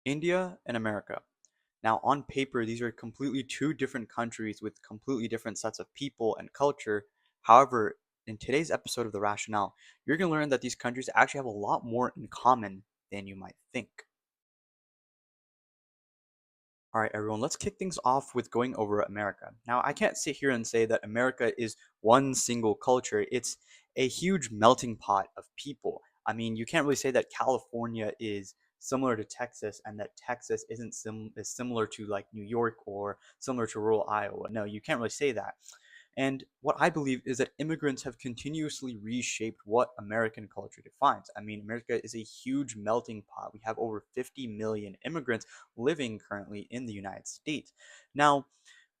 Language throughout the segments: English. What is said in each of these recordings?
India and America. Now, on paper, these are completely two different countries with completely different sets of people and culture. However, in today's episode of The Rationale, you're going to learn that these countries actually have a lot more in common than you might think. All right, everyone, let's kick things off with going over America. Now, I can't sit here and say that America is one single culture. It's a huge melting pot of people. I mean, you can't really say that California is similar to Texas and that Texas isn't is similar to like New York or similar to rural Iowa. No, you can't really say that. And what I believe is that immigrants have continuously reshaped what American culture defines. I mean, America is a huge melting pot. We have over 50 million immigrants living currently in the United States. Now,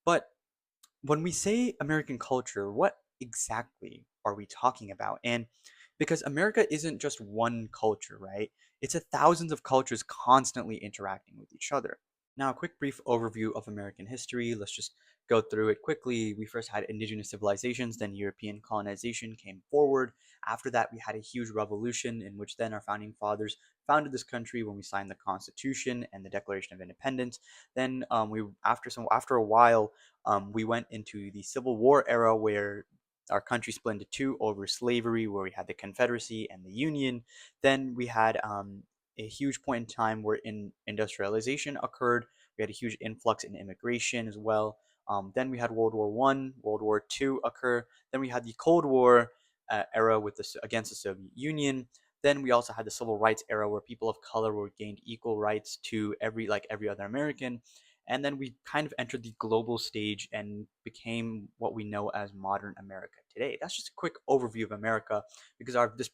but when we say American culture, what exactly are we talking about? And because America isn't just one culture, right? It's a thousands of cultures constantly interacting with each other. Now, a quick brief overview of American history. Let's just go through it quickly. We first had indigenous civilizations, then European colonization came forward. After that, we had a huge revolution in which then our founding fathers founded this country when we signed the Constitution and the Declaration of Independence. Then after a while, we went into the Civil War era where our country split into two over slavery, where we had the Confederacy and the Union. Then we had a huge point in time where industrialization occurred. We had a huge influx in immigration as well. Then we had World War One, World War Two occur. Then we had the Cold War era with against the Soviet Union. Then we also had the Civil Rights era where people of color were gained equal rights to every other American. And then we kind of entered the global stage and became what we know as modern America today. That's just a quick overview of America because this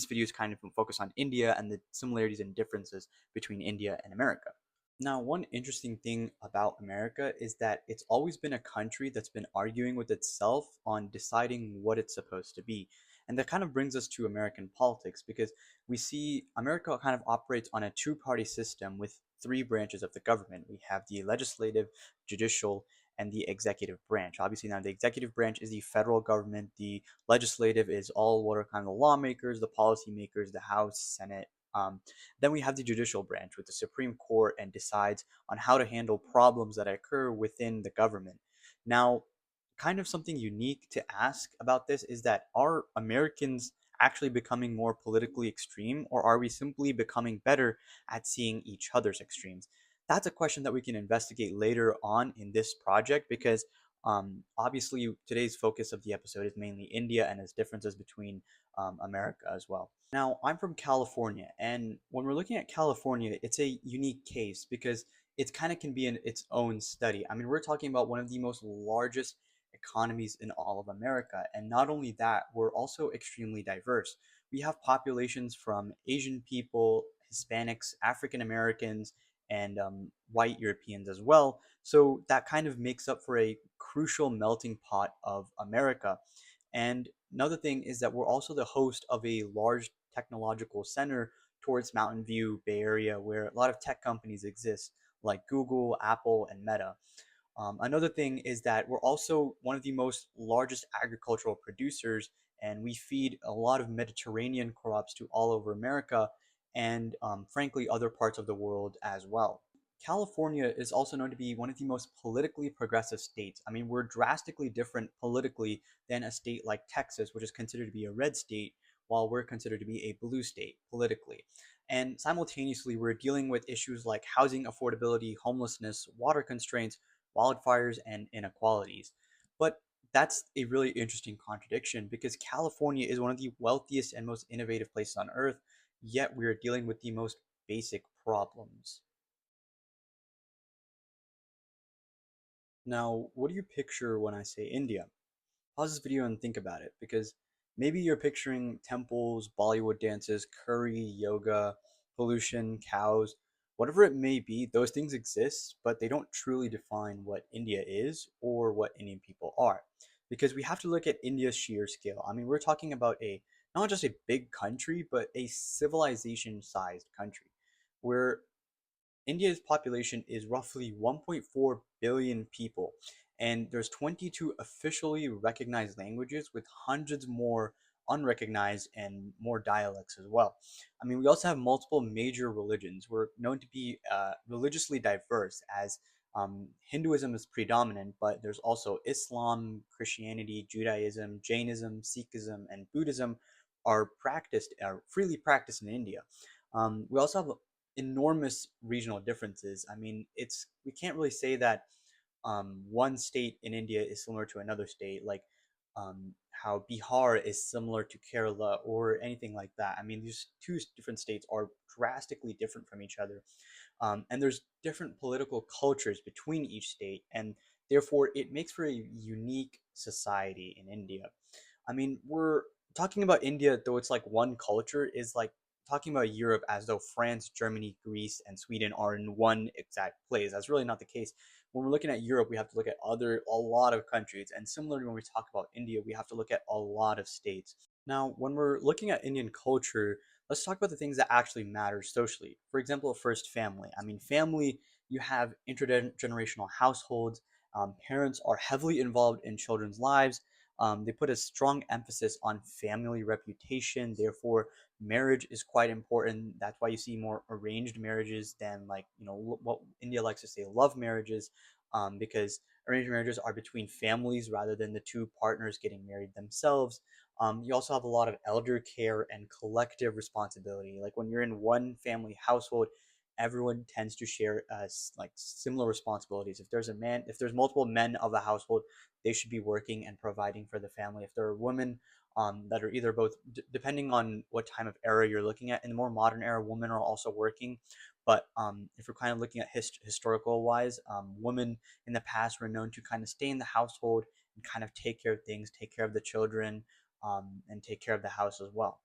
video is kind of focused on India and the similarities and differences between India and America. Now, one interesting thing about America is that it's always been a country that's been arguing with itself on deciding what it's supposed to be. And that kind of brings us to American politics because we see America kind of operates on a two-party system with three branches of the government. We have the legislative, judicial, and the executive branch. Obviously, now the executive branch is the federal government. The legislative is all what are kind of the lawmakers, the policymakers, the House, Senate, then we have the judicial branch with the Supreme Court and decides on how to handle problems that occur within the government. Now, kind of something unique to ask about this is that are Americans actually becoming more politically extreme, or are we simply becoming better at seeing each other's extremes? That's a question that we can investigate later on in this project because obviously today's focus of the episode is mainly India and its differences between America as well. Now, I'm from California, and when we're looking at California, it's a unique case because it kind of can be in its own study. I mean, we're talking about one of the most largest economies in all of America, and not only that, we're also extremely diverse. We have populations from Asian people, Hispanics, African Americans, and white Europeans as well. So that kind of makes up for a crucial melting pot of America. And another thing is that we're also the host of a large technological center towards Mountain View, Bay Area, where a lot of tech companies exist, like Google, Apple, and Meta. Another thing is that we're also one of the most largest agricultural producers, and we feed a lot of Mediterranean crops to all over America and, frankly, other parts of the world as well. California is also known to be one of the most politically progressive states. I mean, we're drastically different politically than a state like Texas, which is considered to be a red state, while we're considered to be a blue state politically. And simultaneously, we're dealing with issues like housing affordability, homelessness, water constraints, wildfires, and inequalities. But that's a really interesting contradiction because California is one of the wealthiest and most innovative places on earth, yet we are dealing with the most basic problems. Now, what do you picture when I say India? Pause this video and think about it because maybe you're picturing temples, Bollywood dances, curry, yoga, pollution, cows, whatever it may be, those things exist, but they don't truly define what India is or what Indian people are. Because we have to look at India's sheer scale. I mean, we're talking about a not just a big country, but a civilization sized country where India's population is roughly 1.4 billion people, and there's 22 officially recognized languages with hundreds more unrecognized and more dialects as well. I mean, we also have multiple major religions. We're known to be religiously diverse, as Hinduism is predominant, but there's also Islam, Christianity, Judaism, Jainism, Sikhism, and Buddhism are freely practiced in India. We also have enormous regional differences. I mean, we can't really say that one state in India is similar to another state, like how Bihar is similar to Kerala or anything like that. I mean, these two different states are drastically different from each other, and there's different political cultures between each state, and therefore it makes for a unique society in India. I mean, we're talking about India, though it's like one culture, is like talking about Europe as though France, Germany, Greece, and Sweden are in one exact place. That's really not the case. When we're looking at Europe, we have to look at a lot of countries, and similarly, when we talk about India, we have to look at a lot of states. Now, when we're looking at Indian culture, let's talk about the things that actually matter socially. For example, first, family. I mean, family, you have intergenerational households. Parents are heavily involved in children's lives. They put a strong emphasis on family reputation. Therefore, marriage is quite important. That's why you see more arranged marriages than, like, what India likes to say, love marriages, because arranged marriages are between families rather than the two partners getting married themselves. You also have a lot of elder care and collective responsibility. Like when you're in one family household, everyone tends to share like similar responsibilities. If there's multiple men of the household, they should be working and providing for the family. If there are women that are either both, depending on what time of era you're looking at, in the more modern era, women are also working. But if we're kind of looking at historical wise, women in the past were known to kind of stay in the household and kind of take care of things, take care of the children, and take care of the house as well.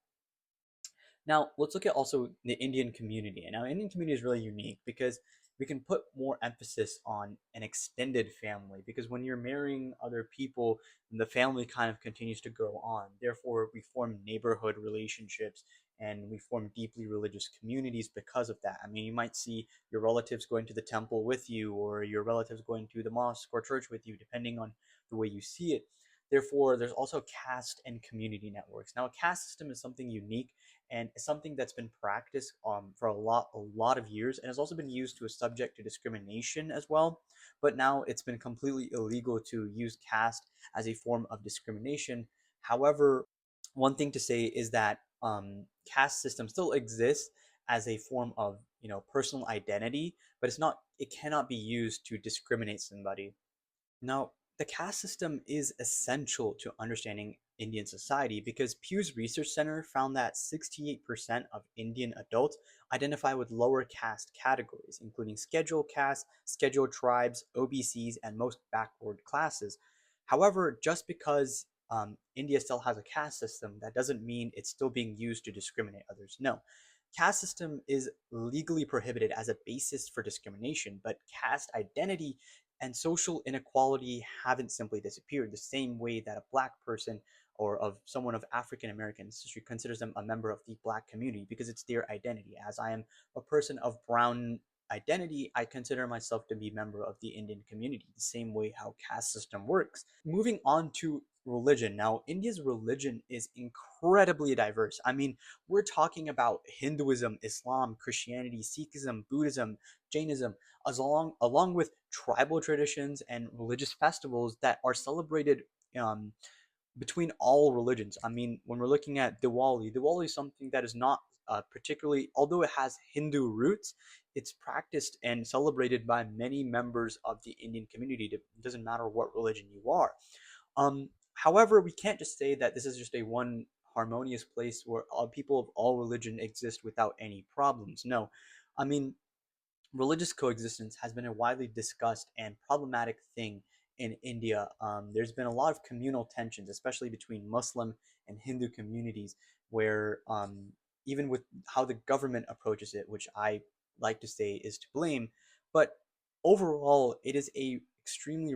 Now, let's look at also the Indian community. And now, Indian community is really unique because we can put more emphasis on an extended family, because when you're marrying other people, the family kind of continues to go on. Therefore, we form neighborhood relationships and we form deeply religious communities because of that. I mean, you might see your relatives going to the temple with you, or your relatives going to the mosque or church with you, depending on the way you see it. Therefore, there's also caste and community networks. Now, a caste system is something unique and it's something that's been practiced for a lot of years, and has also been used to a subject to discrimination as well. But now it's been completely illegal to use caste as a form of discrimination. However, one thing to say is that caste system still exists as a form of personal identity, but it cannot be used to discriminate somebody. Now, the caste system is essential to understanding Indian society because Pew's Research Center found that 68% of Indian adults identify with lower caste categories, including scheduled castes, scheduled tribes, OBCs, and most backward classes. However, just because India still has a caste system, that doesn't mean it's still being used to discriminate others. No. Caste system is legally prohibited as a basis for discrimination, but caste identity and social inequality haven't simply disappeared the same way that a black person or of someone of African American ancestry considers them a member of the black community because it's their identity. As I am a person of brown identity, I consider myself to be a member of the Indian community, the same way how caste system works. Moving on to religion. Now, India's religion is incredibly diverse. I mean, we're talking about Hinduism, Islam, Christianity, Sikhism, Buddhism, Jainism, along with tribal traditions and religious festivals that are celebrated um, between all religions. I mean, when we're looking at Diwali is something that is not particularly, although it has Hindu roots, it's practiced and celebrated by many members of the Indian community. It doesn't matter what religion you are. However, we can't just say that this is just a one harmonious place where all people of all religion exist without any problems. No, I mean, religious coexistence has been a widely discussed and problematic thing in India. There's been a lot of communal tensions, especially between Muslim and Hindu communities, where even with how the government approaches it, which I like to say is to blame, but overall, it is a extremely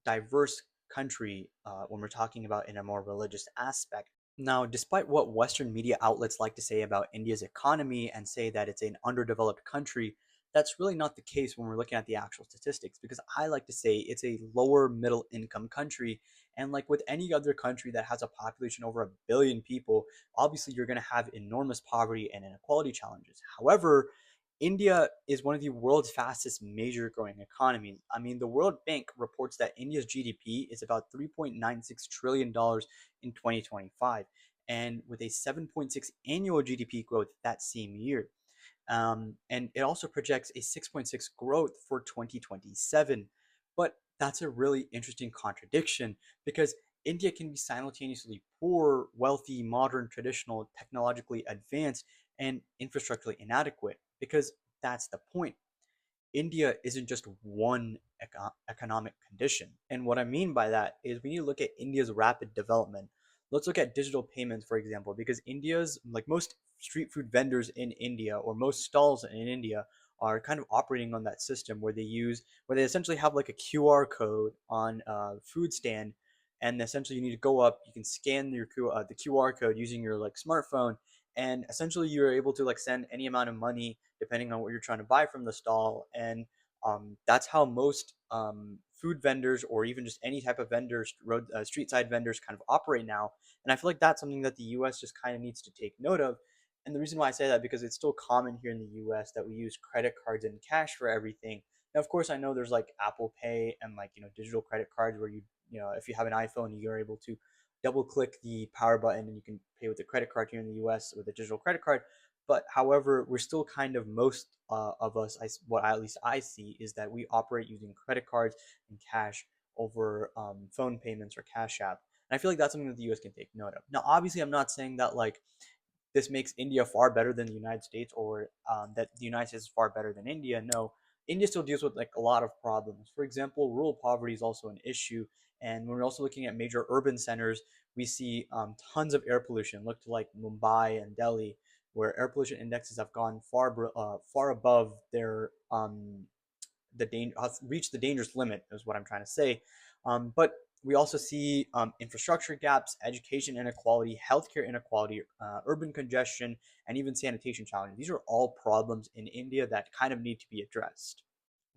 diverse country when we're talking about in a more religious aspect. Now, despite what Western media outlets like to say about India's economy and say that it's an underdeveloped country, That's really not the case when we're looking at the actual statistics, because I like to say it's a lower middle income country. And like with any other country that has a population over 1 billion people, obviously you're going to have enormous poverty and inequality challenges. However, India is one of the world's fastest major growing economies. I mean, the World Bank reports that India's GDP is about $3.96 trillion in 2025, and with a 7.6 annual GDP growth that same year. And it also projects a 6.6 growth for 2027. But that's a really interesting contradiction, because India can be simultaneously poor, wealthy, modern, traditional, technologically advanced, and infrastructurally inadequate, because that's the point. India isn't just one economic condition. And what I mean by that is we need to look at India's rapid development. Let's look at digital payments, for example, because India's, like most street food vendors in India or most stalls in India, are kind of operating on that system where they essentially have like a QR code on a food stand. And essentially you need to go up, you can scan the QR code using your like smartphone, and essentially you're able to like send any amount of money depending on what you're trying to buy from the stall. And that's how most food vendors, or even just any type of vendors, street side vendors, kind of operate now. And I feel like that's something that the U.S. just kind of needs to take note of. And the reason why I say that, because it's still common here in the U.S. that we use credit cards and cash for everything. Now, of course, I know there's like Apple Pay and like digital credit cards where if you have an iPhone, you're able to double click the power button and you can pay with a credit card here in the US with a digital credit card. But however, we're still kind of most of us, what at least I see, is that we operate using credit cards and cash over phone payments or Cash App. And I feel like that's something that the US can take note of. Now, obviously, I'm not saying that like this makes India far better than the United States, or that the United States is far better than India. No, India still deals with like a lot of problems. For example, rural poverty is also an issue. And when we're also looking at major urban centers, we see tons of air pollution. Look to like Mumbai and Delhi, where air pollution indexes have gone far above their have reached the dangerous limit, is what I'm trying to say. But we also see infrastructure gaps, education inequality, healthcare inequality, urban congestion, and even sanitation challenges. These are all problems in India that kind of need to be addressed.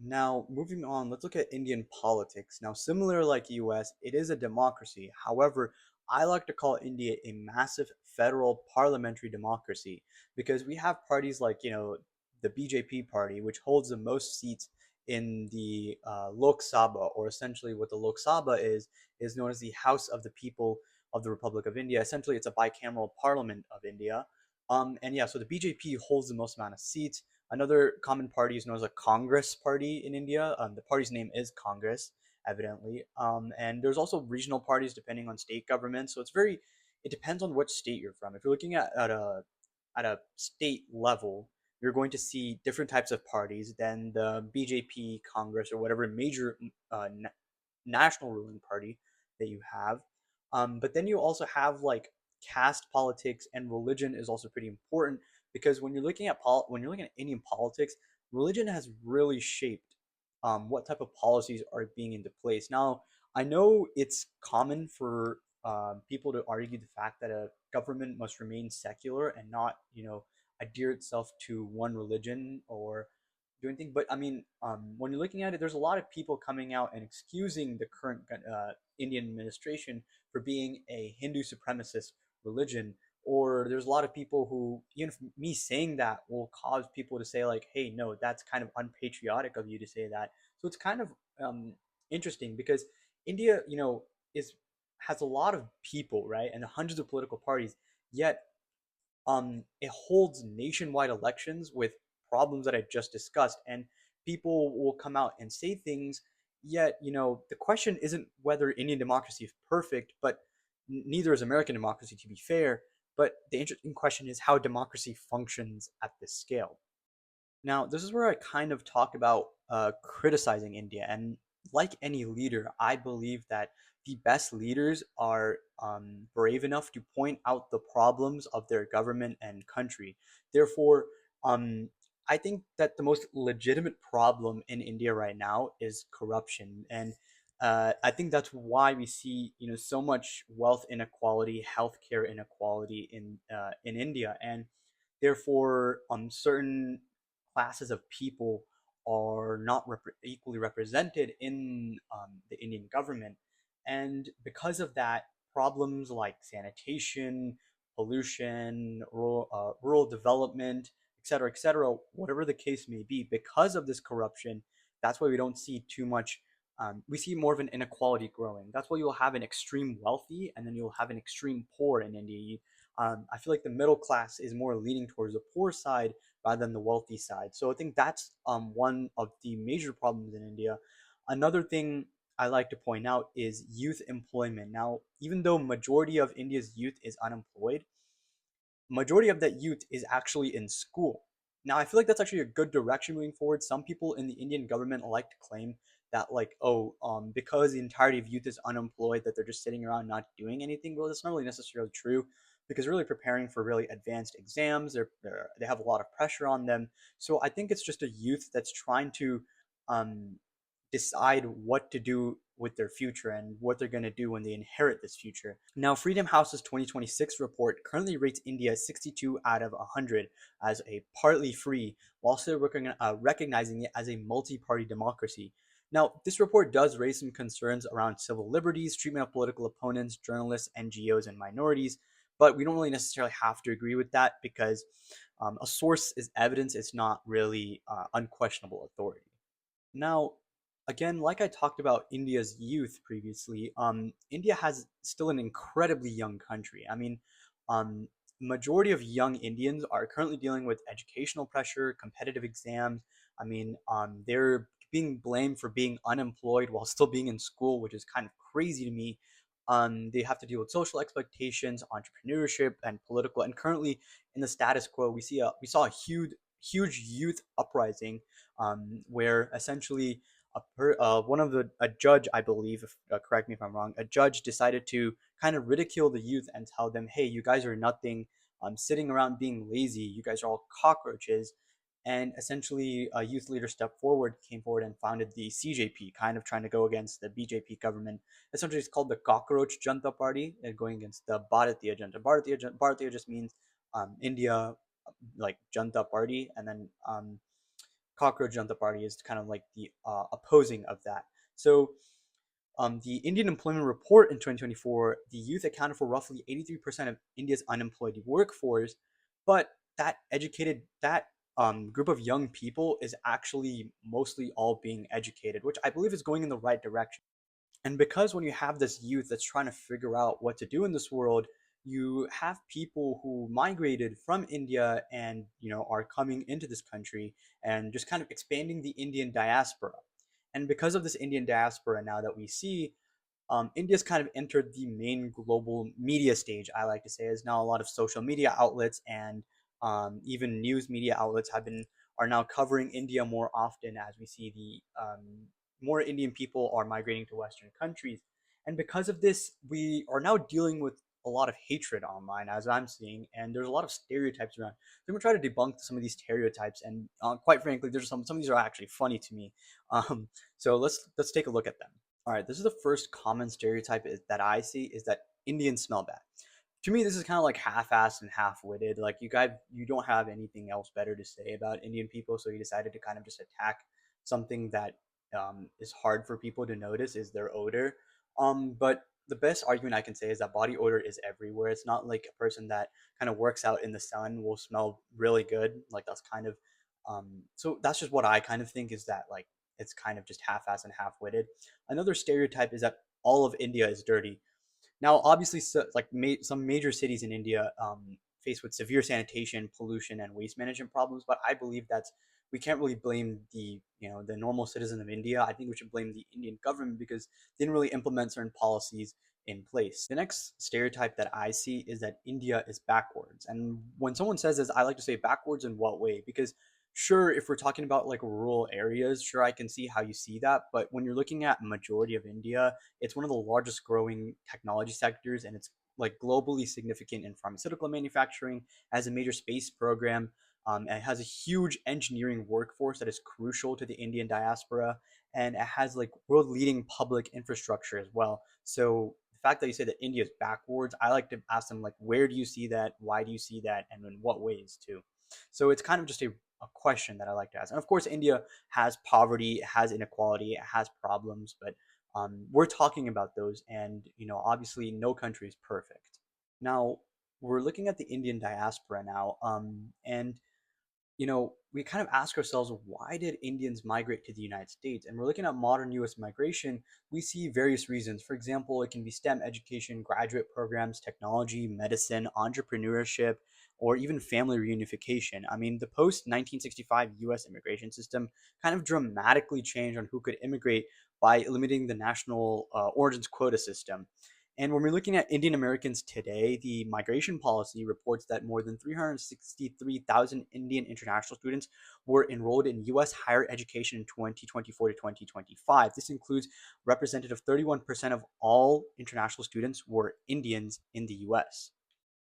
Now, moving on, let's look at Indian politics. Now, similar like US, it is a democracy. However, I like to call India a massive federal parliamentary democracy, because we have parties like, the BJP party, which holds the most seats in the Lok Sabha, or essentially what the Lok Sabha is known as the House of the People of the Republic of India. Essentially, it's a bicameral parliament of India. And yeah, so the BJP holds the most amount of seats. Another common party is known as a Congress party in India. The party's name is Congress, evidently. And there's also regional parties depending on state government. So it depends on which state you're from. If you're looking at a state level, you're going to see different types of parties than the BJP, Congress, or whatever major national ruling party that you have. But then you also have like caste politics, and religion is also pretty important, because when you're looking at Indian politics, religion has really shaped what type of policies are being into place. Now, I know it's common for people to argue the fact that a government must remain secular and not, adhere itself to one religion or do anything. But I mean, when you're looking at it, there's a lot of people coming out and excusing the current Indian administration for being a Hindu supremacist religion. Or there's a lot of people who, even if me saying that will cause people to say like, hey, no, that's kind of unpatriotic of you to say that. So it's kind of interesting, because India, is has a lot of people, right, and hundreds of political parties, yet it holds nationwide elections with problems that I just discussed, and people will come out and say things. Yet, the question isn't whether Indian democracy is perfect, but neither is American democracy, to be fair. But the interesting question is how democracy functions at this scale. Now, this is where I kind of talk about criticizing India. And like any leader, I believe that the best leaders are brave enough to point out the problems of their government and country. Therefore, um, I think that the most legitimate problem in India right now is corruption. And I think that's why we see, so much wealth inequality, healthcare inequality in India. And therefore, certain classes of people are not equally represented in the Indian government. And because of that, problems like sanitation, pollution, rural development, et cetera, whatever the case may be, because of this corruption, that's why we don't see too much. We see more of an inequality growing. That's why you'll have an extreme wealthy and then you'll have an extreme poor in India. I feel like the middle class is more leaning towards the poor side rather than the wealthy side. So I think that's one of the major problems in India. Another thing I like to point out is youth employment. Now, even though majority of India's youth is unemployed, majority of that youth is actually in school. Now, I feel like that's actually a good direction moving forward. Some people in the Indian government like to claim that, like, oh, because the entirety of youth is unemployed, that they're just sitting around not doing anything. Well, that's not really necessarily true because really preparing for really advanced exams, they have a lot of pressure on them. So I think it's just a youth that's trying to um, decide what to do with their future and what they're going to do when they inherit this future. Now, Freedom House's 2026 report currently rates India 62 out of 100 as a partly free, while still recognizing it as a multi-party democracy. Now, this report does raise some concerns around civil liberties, treatment of political opponents, journalists, NGOs, and minorities, but we don't really necessarily have to agree with that because a source is evidence, it's not really unquestionable authority. Now, again, like I talked about India's youth previously, India has still an incredibly young country. I mean, um, majority of young Indians are currently dealing with educational pressure, competitive exams. I mean, they're being blamed for being unemployed while still being in school, which is kind of crazy to me. They have to deal with social expectations, entrepreneurship, and political. And currently, in the status quo, we saw a huge youth uprising where essentially a judge, I believe, correct me if I'm wrong, a judge decided to kind of ridicule the youth and tell them, hey, you guys are nothing, sitting around being lazy, you guys are all cockroaches. And essentially, a youth leader came forward and founded the CJP, kind of trying to go against the BJP government. Essentially, it's called the Cockroach Janta Party, and going against the Bharatiya Janta. Bharatiya just means India, like Janta Party, and then Cockroach Janta Party is kind of like the opposing of that. So the Indian Employment Report in 2024, the youth accounted for roughly 83% of India's unemployed workforce, but that group of young people is actually mostly all being educated, which I believe is going in the right direction. And because when you have this youth that's trying to figure out what to do in this world, you have people who migrated from India and are coming into this country and just kind of expanding the Indian diaspora. And because of this Indian diaspora now that we see, India's kind of entered the main global media stage. I like to say is now a lot of social media outlets and even news media outlets are now covering India more often as we see the more Indian people are migrating to Western countries, and because of this, we are now dealing with a lot of hatred online, as I'm seeing, and there's a lot of stereotypes around. So I'm gonna try to debunk some of these stereotypes, and quite frankly, there's some of these are actually funny to me. So let's take a look at them. All right, this is the first common stereotype that I see is that Indians smell bad. To me, this is kind of like half-assed and half-witted. Like you don't have anything else better to say about Indian people, so you decided to kind of just attack something that is hard for people to notice is their odor. But the best argument I can say is that body odor is everywhere. It's not like a person that kind of works out in the sun will smell really good. Like that's kind of so that's just what I kind of think is that like it's kind of just half-assed and half-witted. Another stereotype is that all of India is dirty. Now, obviously, some major cities in India face with severe sanitation, pollution, and waste management problems. But I believe that we can't really blame the normal citizen of India. I think we should blame the Indian government because they didn't really implement certain policies in place. The next stereotype that I see is that India is backwards. And when someone says this, I like to say backwards in what way? Because sure, if we're talking about like rural areas, sure, I can see how you see that. But when you're looking at majority of India, it's one of the largest growing technology sectors, and it's like globally significant in pharmaceutical manufacturing, has a major space program, and it has a huge engineering workforce that is crucial to the Indian diaspora, and it has like world leading public infrastructure as well. So the fact that you say that India is backwards, I like to ask them like, where do you see that? Why do you see that? And in what ways too? So it's kind of just a a question that I like to ask. And of course, India has poverty, it has inequality, it has problems, but we're talking about those, and obviously, no country is perfect. Now, we're looking at the Indian diaspora now, and we kind of ask ourselves, why did Indians migrate to the United States? And we're looking at modern US migration, we see various reasons. For example, it can be STEM education, graduate programs, technology, medicine, entrepreneurship, or even family reunification. I mean, the post 1965 US immigration system kind of dramatically changed on who could immigrate by eliminating the national origins quota system. And when we're looking at Indian Americans today, the migration policy reports that more than 363,000 Indian international students were enrolled in U.S. higher education in 2024 to 2025. This includes representative 31% of all international students were Indians in the U.S.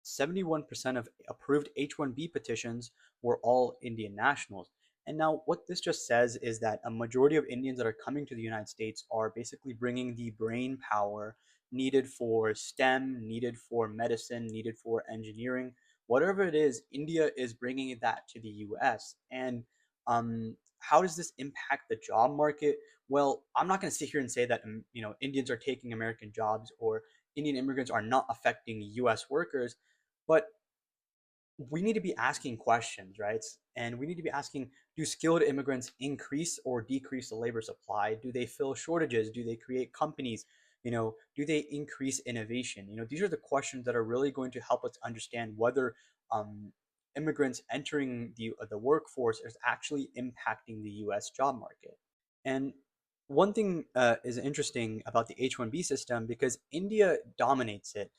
71% of approved H-1B petitions were all Indian nationals. And now, what this just says is that a majority of Indians that are coming to the United States are basically bringing the brain power needed for STEM, needed for medicine, needed for engineering, whatever it is. India is bringing that to the U.S. And how does this impact the job market? Well, I'm not going to sit here and say that Indians are taking American jobs or Indian immigrants are not affecting U.S. workers, but we need to be asking questions, right? And we need to be asking, do skilled immigrants increase or decrease the labor supply? Do they fill shortages? Do they create companies? Do they increase innovation? These are the questions that are really going to help us understand whether immigrants entering the workforce is actually impacting the U.S. job market. And one thing is interesting about the H-1B system because India dominates it.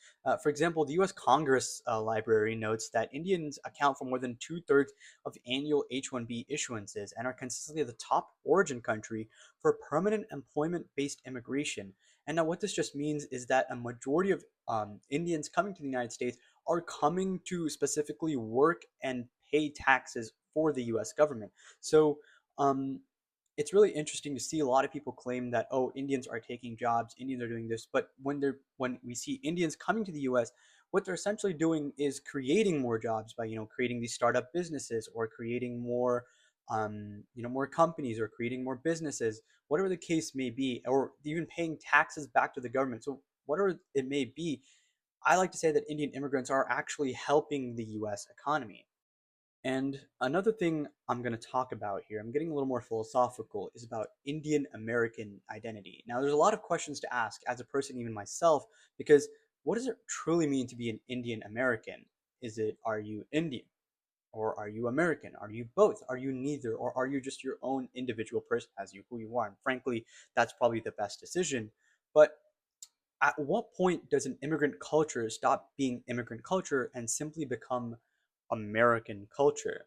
For example, the U.S. Congress Library notes that Indians account for more than two-thirds of annual H-1B issuances and are consistently the top origin country for permanent employment-based immigration. And now what this just means is that a majority of Indians coming to the United States are coming to specifically work and pay taxes for the U.S. government. So um, it's really interesting to see a lot of people claim that, oh, Indians are taking jobs, Indians are doing this, but when we see Indians coming to the US, what they're essentially doing is creating more jobs by creating these startup businesses or creating more more companies or creating more businesses, whatever the case may be, or even paying taxes back to the government. So whatever it may be, I like to say that Indian immigrants are actually helping the US economy. And another thing I'm going to talk about here, I'm getting a little more philosophical, is about Indian American identity. Now, there's a lot of questions to ask as a person, even myself, because what does it truly mean to be an Indian American? Are you Indian? Or are you American? Are you both? Are you neither? Or are you just your own individual person as who you are? And frankly, that's probably the best decision. But at what point does an immigrant culture stop being immigrant culture and simply become American culture?